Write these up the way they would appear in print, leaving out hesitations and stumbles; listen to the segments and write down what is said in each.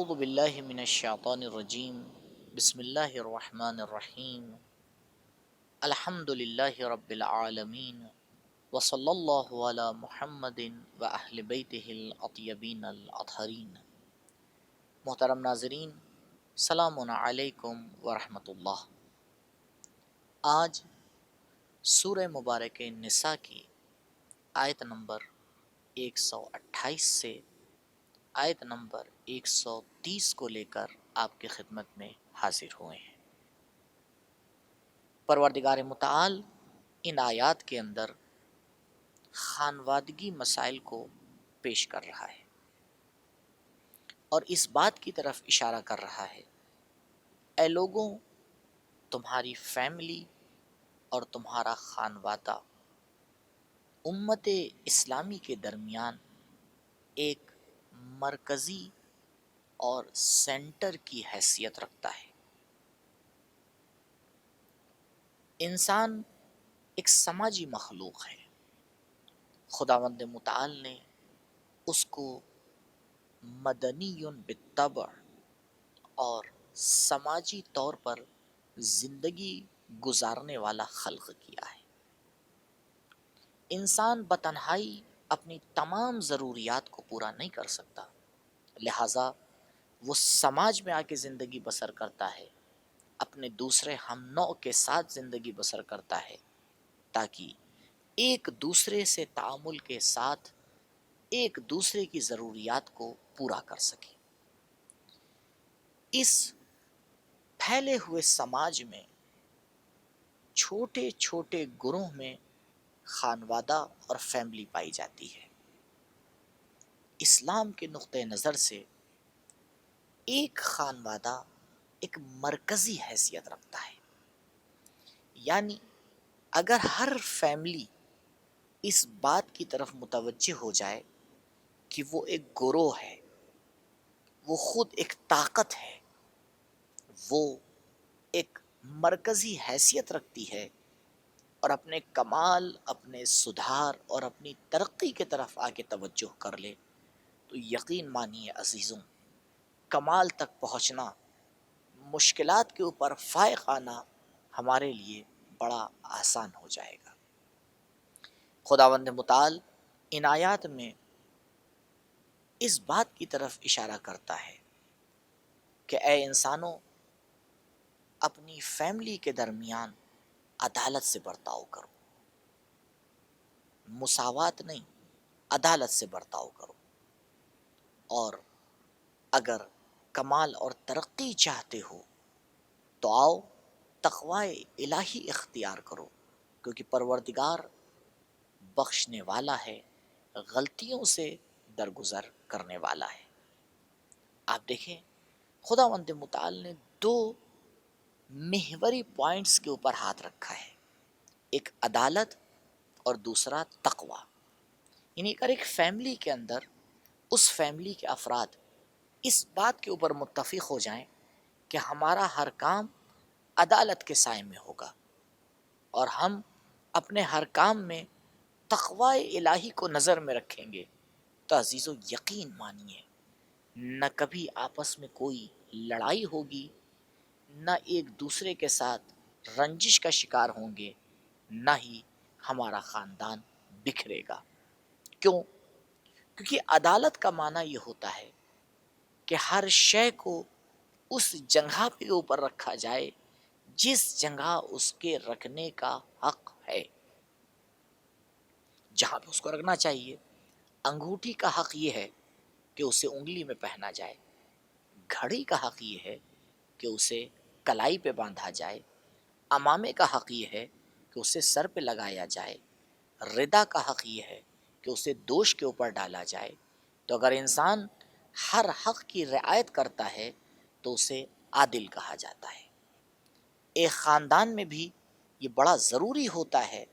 اعوذ باللہ من الشیطان الرجیم بسم اللہ الرحمن الرحیم الحمد للہ رب العالمین وصلی اللہ علی محمد و اہل بیتہ الاطیبین الاطہرین۔ محترم ناظرین، سلام علیکم ورحمۃ اللہ۔ آج سورہ مبارک نساء کی آیت نمبر 128 سے آیت نمبر 130 کو لے کر آپ کی خدمت میں حاضر ہوئے ہیں۔ پروردگار متعال ان آیات کے اندر خانوادگی مسائل کو پیش کر رہا ہے اور اس بات کی طرف اشارہ کر رہا ہے، اے لوگوں، تمہاری فیملی اور تمہارا خانوادہ امت اسلامی کے درمیان ایک مرکزی اور سینٹر کی حیثیت رکھتا ہے۔ انسان ایک سماجی مخلوق ہے۔ خداوند متعال نے اس کو مدنی بالطبع اور سماجی طور پر زندگی گزارنے والا خلق کیا ہے۔ انسان بتنہائی اپنی تمام ضروریات کو پورا نہیں کر سکتا، لہٰذا وہ سماج میں آ کے زندگی بسر کرتا ہے، اپنے دوسرے ہم نوع کے ساتھ زندگی بسر کرتا ہے تاکہ ایک دوسرے سے تعامل کے ساتھ ایک دوسرے کی ضروریات کو پورا کر سکے۔ اس پھیلے ہوئے سماج میں چھوٹے چھوٹے گروہ میں خانوادہ اور فیملی پائی جاتی ہے۔ اسلام کے نقطہ نظر سے ایک خانوادہ ایک مرکزی حیثیت رکھتا ہے، یعنی اگر ہر فیملی اس بات کی طرف متوجہ ہو جائے کہ وہ ایک گروہ ہے، وہ خود ایک طاقت ہے، وہ ایک مرکزی حیثیت رکھتی ہے اور اپنے کمال، اپنے سدھار اور اپنی ترقی کی طرف آگے توجہ کر لے، تو یقین مانیے عزیزوں، کمال تک پہنچنا، مشکلات کے اوپر فائق آنا ہمارے لیے بڑا آسان ہو جائے گا۔ خداوند متعال ان آیات میں اس بات کی طرف اشارہ کرتا ہے کہ اے انسانوں، اپنی فیملی کے درمیان عدالت سے برتاؤ کرو، مساوات نہیں، عدالت سے برتاؤ کرو، اور اگر کمال اور ترقی چاہتے ہو تو آؤ تقوی الہی اختیار کرو، کیونکہ پروردگار بخشنے والا ہے، غلطیوں سے درگزر کرنے والا ہے۔ آپ دیکھیں، خداوند متعال نے دو محوری پوائنٹس کے اوپر ہاتھ رکھا ہے، ایک عدالت اور دوسرا تقوی۔ یعنی اگر ایک فیملی کے اندر اس فیملی کے افراد اس بات کے اوپر متفق ہو جائیں کہ ہمارا ہر کام عدالت کے سائے میں ہوگا اور ہم اپنے ہر کام میں تقوی الہی کو نظر میں رکھیں گے، تو عزیزو یقین مانیے نہ کبھی آپس میں کوئی لڑائی ہوگی، نہ ایک دوسرے کے ساتھ رنجش کا شکار ہوں گے، نہ ہی ہمارا خاندان بکھرے گا۔ کیوں؟ کیونکہ عدالت کا معنی یہ ہوتا ہے کہ ہر شے کو اس جگہ پہ اوپر رکھا جائے جس جگہ اس کے رکھنے کا حق ہے، جہاں پہ اس کو رکھنا چاہیے۔ انگوٹھی کا حق یہ ہے کہ اسے انگلی میں پہنا جائے، گھڑی کا حق یہ ہے کہ اسے کلائی پہ باندھا جائے، امامے کا حق یہ ہے کہ اسے سر پہ لگایا جائے، ردا کا حق یہ ہے کہ اسے دوش کے اوپر ڈالا جائے۔ تو اگر انسان ہر حق کی رعایت کرتا ہے تو اسے عادل کہا جاتا ہے۔ ایک خاندان میں بھی یہ بڑا ضروری ہوتا ہے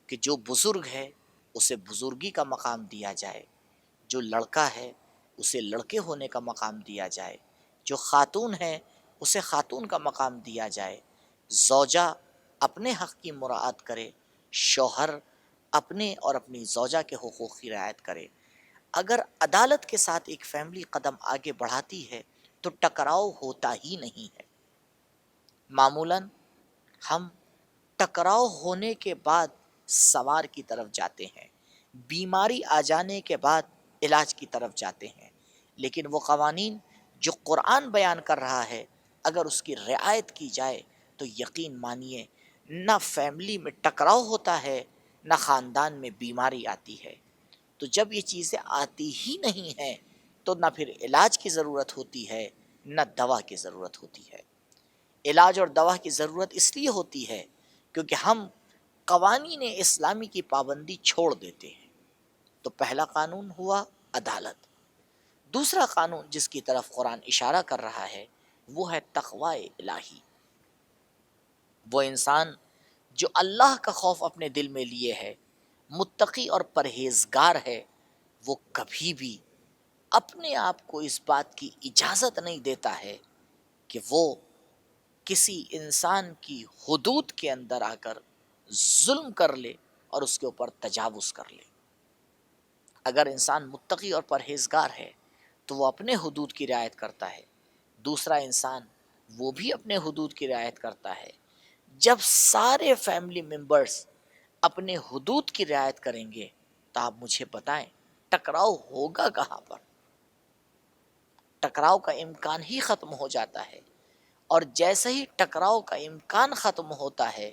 کہ جو بزرگ ہے اسے بزرگی کا مقام دیا جائے، جو لڑکا ہے اسے لڑکے ہونے کا مقام دیا جائے، جو خاتون ہے اسے خاتون کا مقام دیا جائے، زوجہ اپنے حق کی مراعات کرے، شوہر اپنے اور اپنی زوجہ کے حقوق کی رعایت کرے۔ اگر عدالت کے ساتھ ایک فیملی قدم آگے بڑھاتی ہے تو ٹکراؤ ہوتا ہی نہیں ہے۔ معمولاً ہم ٹکراؤ ہونے کے بعد سوار کی طرف جاتے ہیں، بیماری آ جانے کے بعد علاج کی طرف جاتے ہیں، لیکن وہ قوانین جو قرآن بیان کر رہا ہے اگر اس کی رعایت کی جائے تو یقین مانیے نہ فیملی میں ٹکراؤ ہوتا ہے، نہ خاندان میں بیماری آتی ہے۔ تو جب یہ چیزیں آتی ہی نہیں ہیں تو نہ پھر علاج کی ضرورت ہوتی ہے، نہ دوا کی ضرورت ہوتی ہے۔ علاج اور دوا کی ضرورت اس لیے ہوتی ہے کیونکہ ہم قوانین اسلامی کی پابندی چھوڑ دیتے ہیں۔ تو پہلا قانون ہوا عدالت۔ دوسرا قانون جس کی طرف قرآن اشارہ کر رہا ہے وہ ہے تقوی الہی۔ وہ انسان جو اللہ کا خوف اپنے دل میں لیے ہے، متقی اور پرہیزگار ہے، وہ کبھی بھی اپنے آپ کو اس بات کی اجازت نہیں دیتا ہے کہ وہ کسی انسان کی حدود کے اندر آ کر ظلم کر لے اور اس کے اوپر تجاوز کر لے۔ اگر انسان متقی اور پرہیزگار ہے تو وہ اپنے حدود کی رعایت کرتا ہے، دوسرا انسان وہ بھی اپنے حدود کی رعایت کرتا ہے۔ جب سارے فیملی ممبرز اپنے حدود کی رعایت کریں گے تو آپ مجھے بتائیں ٹکراؤ ہوگا کہاں پر؟ ٹکراؤ کا امکان ہی ختم ہو جاتا ہے، اور جیسے ہی ٹکراؤ کا امکان ختم ہوتا ہے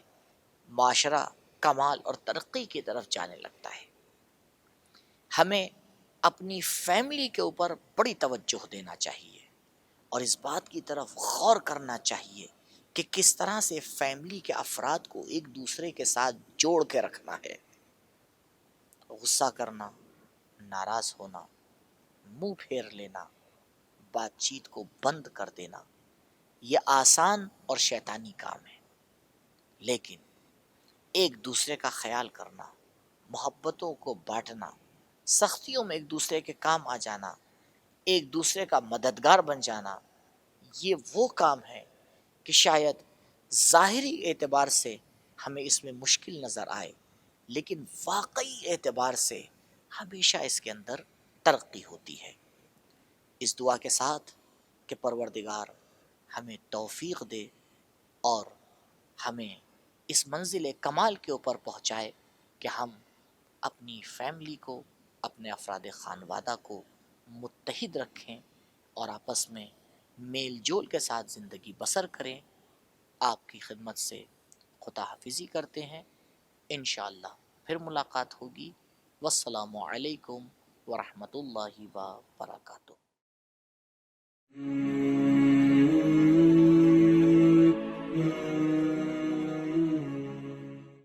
معاشرہ کمال اور ترقی کی طرف جانے لگتا ہے۔ ہمیں اپنی فیملی کے اوپر بڑی توجہ دینا چاہیے اور اس بات کی طرف غور کرنا چاہیے کہ کس طرح سے فیملی کے افراد کو ایک دوسرے کے ساتھ جوڑ کے رکھنا ہے۔ غصہ کرنا، ناراض ہونا، منہ پھیر لینا، بات چیت کو بند کر دینا، یہ آسان اور شیطانی کام ہے، لیکن ایک دوسرے کا خیال کرنا، محبتوں کو بانٹنا، سختیوں میں ایک دوسرے کے کام آ جانا، ایک دوسرے کا مددگار بن جانا، یہ وہ کام ہے کہ شاید ظاہری اعتبار سے ہمیں اس میں مشکل نظر آئے، لیکن واقعی اعتبار سے ہمیشہ اس کے اندر ترقی ہوتی ہے۔ اس دعا کے ساتھ کہ پروردگار ہمیں توفیق دے اور ہمیں اس منزل کمال کے اوپر پہنچائے کہ ہم اپنی فیملی کو، اپنے افراد خانوادہ کو متحد رکھیں اور آپس میں میل جول کے ساتھ زندگی بسر کریں۔ آپ کی خدمت سے خدا حافظی کرتے ہیں، انشاءاللہ پھر ملاقات ہوگی۔ والسلام علیکم ورحمۃ اللہ وبرکاتہ۔